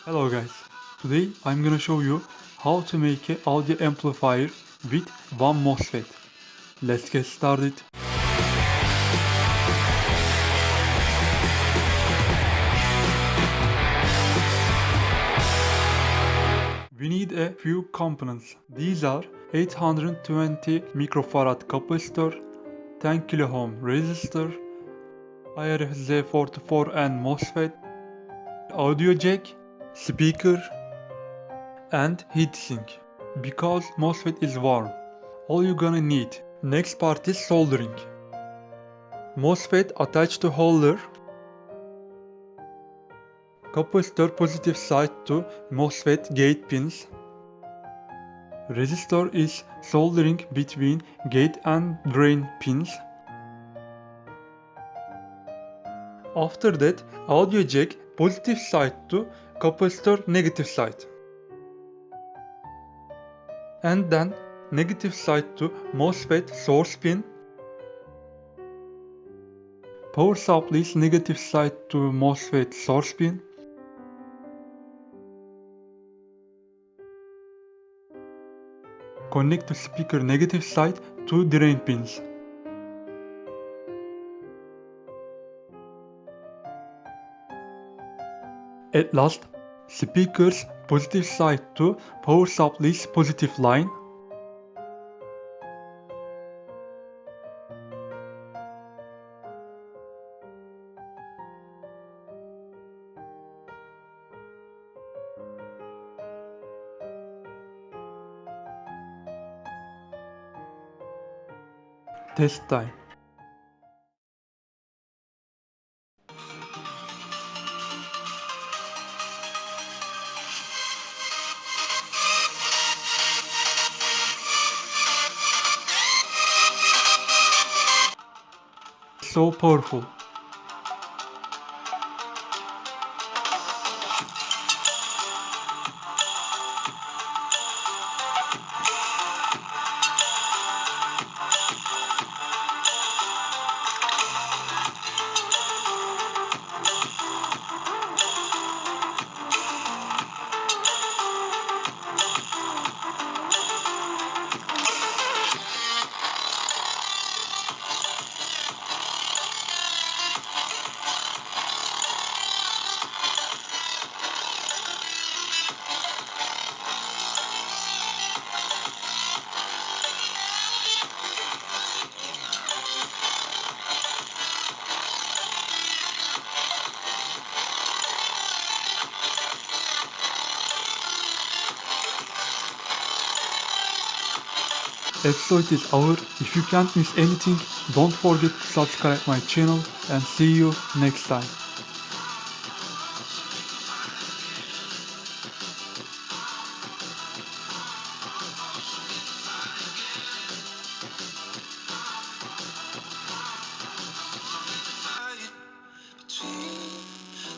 Hello guys, today I'm gonna show you how to make an audio amplifier with one MOSFET. Let's get started. We need a few components. These are 820 microfarad capacitor, 10 kilo ohm resistor, IRZ44N MOSFET, audio jack, speaker, and heatsink. Because MOSFET is warm, all you're gonna need. Next part is soldering. MOSFET attached to holder. Capacitor positive side to MOSFET gate pins. Resistor is soldering between gate and drain pins. After that, audio jack positive side to capacitor negative side. And then negative side to MOSFET source pin. Power supply is negative side to MOSFET source pin. Connect to speaker negative side to drain pins. At last, speaker's positive side to power supply's positive line. Test time. So powerful. Episode is over. If you can't miss anything, don't forget to subscribe my channel and see you next time.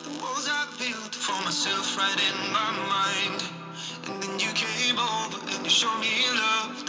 The walls I built for myself right in my mind. And then you came over and you showed me love.